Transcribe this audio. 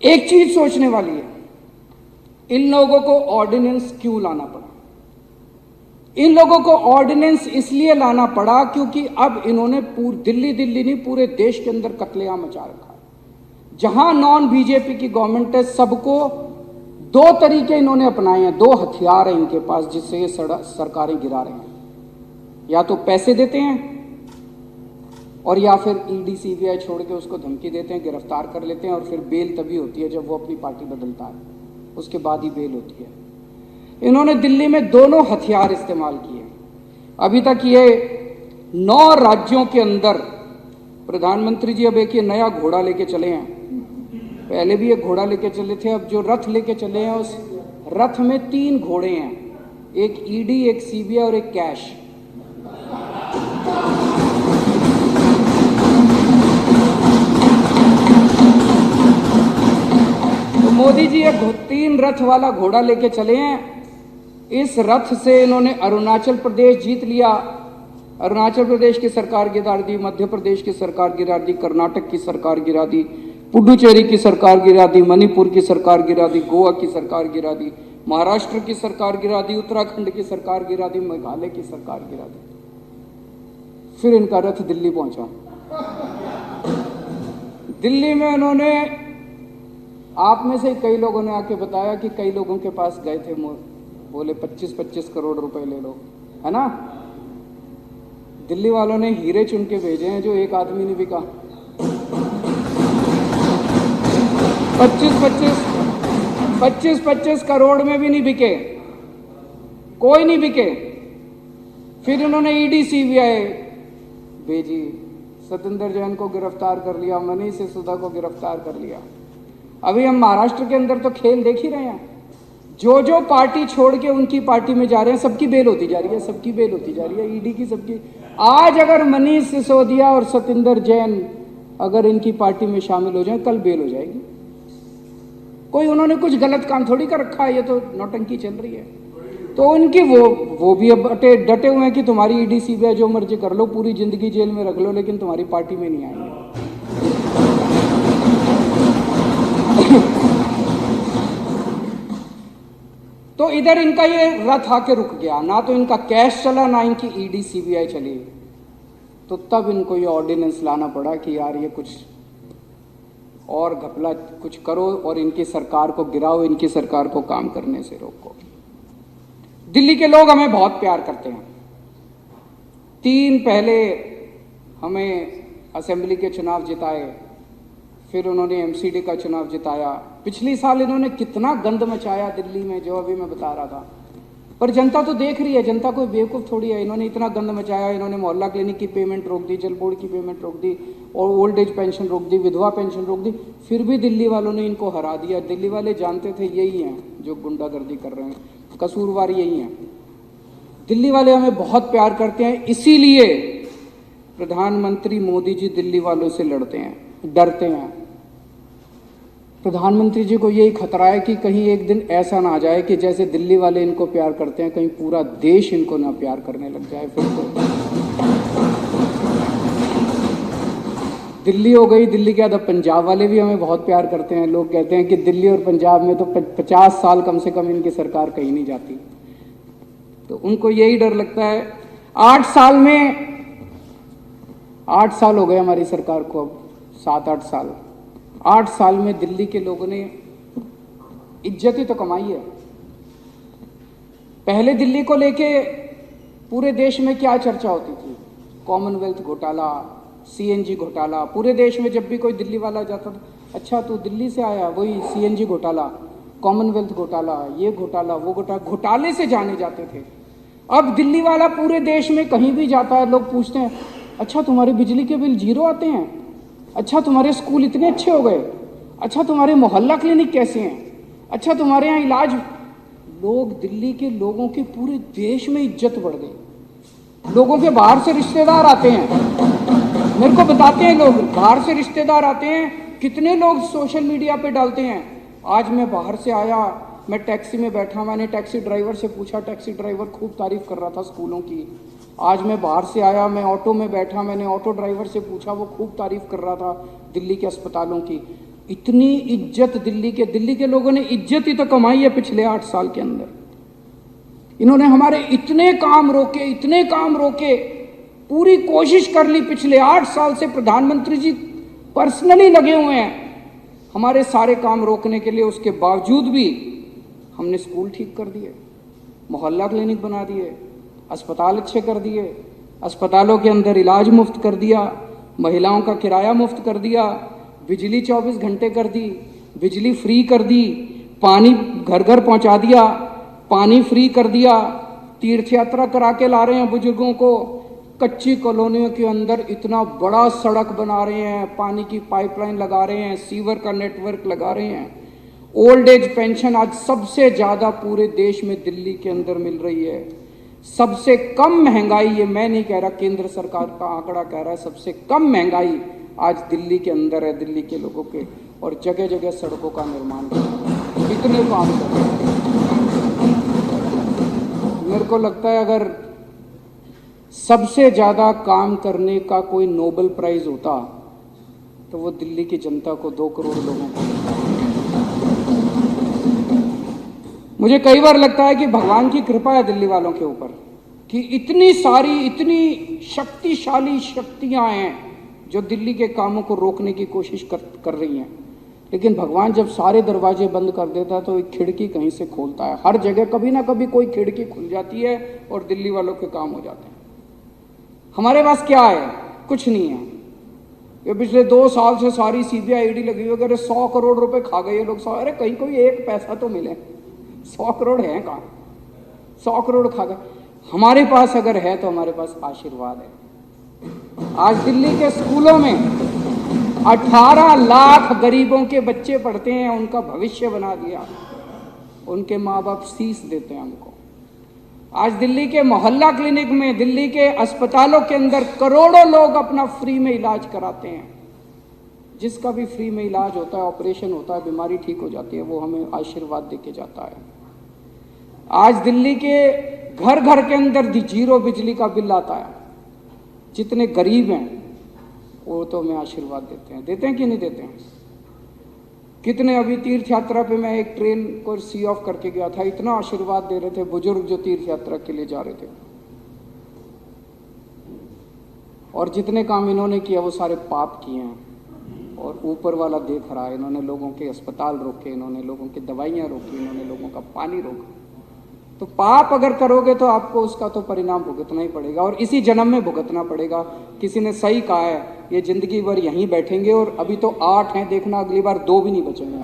एक चीज सोचने वाली है, इन लोगों को ऑर्डिनेंस क्यों लाना पड़ा? इन लोगों को ऑर्डिनेंस इसलिए लाना पड़ा क्योंकि अब इन्होंने दिल्ली नहीं पूरे देश के अंदर कत्लेआम मचा रखा है। जहां नॉन बीजेपी की गवर्नमेंट है, सबको दो तरीके इन्होंने अपनाए हैं, दो हथियार हैं इनके पास जिससे ये सरकारें गिरा रहे हैं। या तो पैसे देते हैं और या फिर ईडी सीबीआई छोड़ के उसको धमकी देते हैं, गिरफ्तार कर लेते हैं और फिर बेल तभी होती है जब वो अपनी पार्टी बदलता है, उसके बाद ही बेल होती है। इन्होंने दिल्ली में दोनों हथियार इस्तेमाल किए। अभी तक ये 9 राज्यों के अंदर प्रधानमंत्री जी अब एक ये नया घोड़ा लेके चले हैं। पहले भी एक घोड़ा लेके चले थे, अब जो रथ लेके चले हैं उस रथ में 3 घोड़े हैं, एक ईडी, एक सीबीआई और एक कैश। तो मोदी जी एक 3 रथ वाला घोड़ा लेके चले हैं। इस रथ से इन्होंने अरुणाचल प्रदेश जीत लिया, अरुणाचल प्रदेश की सरकार गिरा दी, मध्य प्रदेश की सरकार गिरा दी, कर्नाटक की सरकार गिरा दी, पुडुचेरी की सरकार गिरा दी, मणिपुर की सरकार गिरा दी, गोवा की सरकार गिरा दी, महाराष्ट्र की सरकार गिरा दी, उत्तराखंड की सरकार गिरा दी, मेघालय की सरकार गिरा दी। फिर इनका रथ दिल्ली पहुंचा। दिल्ली में उन्होंने, आप में से कई लोगों ने आके बताया कि कई लोगों के पास गए थे, बोले 25-25 करोड़ रुपए ले लो, है ना। दिल्ली वालों ने हीरे चुन के भेजे हैं जो एक आदमी ने बिका। 25-25 करोड़ में भी नहीं बिके, कोई नहीं बिके। फिर उन्होंने ईडी सीबीआई भेजी, सतेंद्र जैन को गिरफ्तार कर लिया, मनीष सिसोदिया को गिरफ्तार कर लिया। अभी हम महाराष्ट्र के अंदर तो खेल देख ही रहे हैं, जो पार्टी छोड़ के उनकी पार्टी में जा रहे हैं सबकी बेल होती जा रही है, सबकी बेल होती जा रही है, ईडी की सबकी। आज अगर मनीष सिसोदिया और सतेंद्र जैन अगर इनकी पार्टी में शामिल हो जाए, कल बेल हो जाएगी। कोई उन्होंने कुछ गलत काम थोड़ी कर रखा है, ये तो नौटंकी चल रही है। तो उनकी वो भी अब डटे हुए हैं कि तुम्हारी ईडी सीबीआई जो मर्जी कर लो, पूरी जिंदगी जेल में रख लो, लेकिन तुम्हारी पार्टी में नहीं आएंगे। तो इधर इनका ये रथ आके रुक गया, ना तो इनका कैश चला, ना इनकी ईडी सीबीआई चली। तो तब इनको ये ऑर्डिनेंस लाना पड़ा कि यार ये कुछ और घपला कुछ करो और इनकी सरकार को गिराओ, इनकी सरकार को काम करने से रोको। दिल्ली के लोग हमें बहुत प्यार करते हैं। 3 पहले हमें असेंबली के चुनाव जिताए, फिर उन्होंने एमसीडी का चुनाव जिताया। पिछली साल इन्होंने कितना गंद मचाया दिल्ली में, जो अभी मैं बता रहा था। पर जनता तो देख रही है, जनता कोई बेवकूफ़ थोड़ी है। इन्होंने इतना गंद मचाया, इन्होंने मोहल्ला क्लिनिक की पेमेंट रोक दी, जल बोर्ड की पेमेंट रोक दी, और ओल्ड एज पेंशन रोक दी, विधवा पेंशन रोक दी। फिर भी दिल्ली वालों ने इनको हरा दिया। दिल्ली वाले जानते थे यही हैं जो गुंडागर्दी कर रहे हैं, कसूरवार यही हैं। दिल्ली वाले हमें बहुत प्यार करते हैं, इसीलिए प्रधानमंत्री मोदी जी दिल्ली वालों से लड़ते हैं, डरते हैं। प्रधानमंत्री जी को यही खतरा है कि कहीं एक दिन ऐसा ना आ जाए कि जैसे दिल्ली वाले इनको प्यार करते हैं, कहीं पूरा देश इनको ना प्यार करने लग जाए। फिर तो दिल्ली हो गई, दिल्ली के बाद अब पंजाब वाले भी हमें बहुत प्यार करते हैं। लोग कहते हैं कि दिल्ली और पंजाब में तो 50 साल कम से कम इनकी सरकार कहीं नहीं जाती। तो उनको यही डर लगता है। 8 साल में 8 साल हो गए हमारी सरकार को, अब 7-8 साल। 8 साल में दिल्ली के लोगों ने इज्जत ही तो कमाई है। पहले दिल्ली को लेके पूरे देश में क्या चर्चा होती थी? कॉमनवेल्थ घोटाला, सीएनजी घोटाला। पूरे देश में जब भी कोई दिल्ली वाला जाता था, अच्छा तू दिल्ली से आया, वही सीएनजी घोटाला, कॉमनवेल्थ घोटाला, ये घोटाला, वो घोटाला, घोटाले से जाने जाते थे। अब दिल्ली वाला पूरे देश में कहीं भी जाता है, लोग पूछते हैं अच्छा तुम्हारे बिजली के बिल 0 आते हैं, अच्छा तुम्हारे स्कूल इतने अच्छे हो गए, अच्छा तुम्हारे मोहल्ला क्लिनिक कैसे हैं, अच्छा तुम्हारे यहाँ इलाज। लोग, दिल्ली के लोगों की पूरे देश में इज्जत बढ़ गई। लोगों के बाहर से रिश्तेदार आते हैं, मेरे को बताते हैं लोग, बाहर से रिश्तेदार आते हैं। कितने लोग सोशल मीडिया पे डालते हैं, आज मैं बाहर से आया, मैं टैक्सी में बैठा, मैंने टैक्सी ड्राइवर से पूछा, टैक्सी ड्राइवर खूब तारीफ कर रहा था स्कूलों की। आज मैं बाहर से आया, मैं ऑटो में बैठा, मैंने ऑटो ड्राइवर से पूछा, वो खूब तारीफ कर रहा था दिल्ली के अस्पतालों की। इतनी इज्जत दिल्ली के लोगों ने इज्जत ही तो कमाई है पिछले 8 साल के अंदर। इन्होंने हमारे इतने काम रोके, पूरी कोशिश कर ली। पिछले 8 साल से प्रधानमंत्री जी पर्सनली लगे हुए हैं हमारे सारे काम रोकने के लिए। उसके बावजूद भी हमने स्कूल ठीक कर दिए, मोहल्ला क्लिनिक बना दिए, अस्पताल अच्छे कर दिए, अस्पतालों के अंदर इलाज मुफ्त कर दिया, महिलाओं का किराया मुफ्त कर दिया, बिजली 24 घंटे कर दी, बिजली फ्री कर दी, पानी घर घर पहुंचा दिया, पानी फ्री कर दिया, तीर्थ यात्रा करा के ला रहे हैं बुजुर्गों को। कच्ची कॉलोनियों के अंदर इतना बड़ा सड़क बना रहे हैं, पानी की पाइपलाइन लगा रहे हैं, सीवर का नेटवर्क लगा रहे हैं। ओल्ड एज पेंशन आज सबसे ज़्यादा पूरे देश में दिल्ली के अंदर मिल रही है। सबसे कम महंगाई, ये मैं नहीं कह रहा, केंद्र सरकार का आंकड़ा कह रहा है, सबसे कम महंगाई आज दिल्ली के अंदर है, दिल्ली के लोगों के। और जगह जगह सड़कों का निर्माण कितने काम कर रहे हैं। मेरे को लगता है अगर सबसे ज़्यादा काम करने का कोई नोबेल प्राइज होता तो वो दिल्ली की जनता को, 2 करोड़ लोगों को। मुझे कई बार लगता है कि भगवान की कृपा है दिल्ली वालों के ऊपर कि इतनी सारी, इतनी शक्तिशाली शक्तियां हैं जो दिल्ली के कामों को रोकने की कोशिश कर रही हैं। लेकिन भगवान जब सारे दरवाजे बंद कर देता है तो एक खिड़की कहीं से खोलता है। हर जगह कभी ना कभी कोई खिड़की खुल जाती है और दिल्ली वालों के काम हो जाते हैं। हमारे पास क्या है? कुछ नहीं है। ये पिछले 2 साल से सारी सीबीआई ईडी लगी हुई, अगर 100 करोड़ रुपए खा गए ये लोग। अरे कहीं कोई एक पैसा तो मिले। 100 करोड़ है कहाँ? 100 करोड़ खा गए। हमारे पास अगर है तो हमारे पास आशीर्वाद है। आज दिल्ली के स्कूलों में 18 लाख गरीबों के बच्चे पढ़ते हैं, उनका भविष्य बना दिया। उनके माँ बाप फीस देते हैं हमको। आज दिल्ली के मोहल्ला क्लिनिक में, दिल्ली के अस्पतालों के अंदर करोड़ों लोग अपना फ्री में इलाज कराते हैं। जिसका भी फ्री में इलाज होता है, ऑपरेशन होता है, बीमारी ठीक हो जाती है, वो हमें आशीर्वाद देके जाता है। आज दिल्ली के घर घर के अंदर 0 बिजली का बिल आता है। जितने गरीब हैं वो तो हमें आशीर्वाद देते हैं कि नहीं देते हैं? कितने अभी तीर्थ यात्रा पे मैं एक ट्रेन को सी ऑफ करके गया था, इतना आशीर्वाद दे रहे थे बुजुर्ग जो तीर्थ यात्रा के लिए जा रहे थे। और जितने काम इन्होंने किया वो सारे पाप किए हैं और ऊपर वाला देख रहा है। इन्होंने लोगों के अस्पताल रोके, इन्होंने लोगों की दवाइयाँ रोकी, इन्होंने लोगों का पानी रोका। तो पाप अगर करोगे तो आपको उसका तो परिणाम भुगतना ही पड़ेगा और इसी जन्म में भुगतना पड़ेगा। किसी ने सही कहा है, ये जिंदगी भर यहीं बैठेंगे और अभी तो 8 हैं, देखना अगली बार 2 भी नहीं बचेंगे।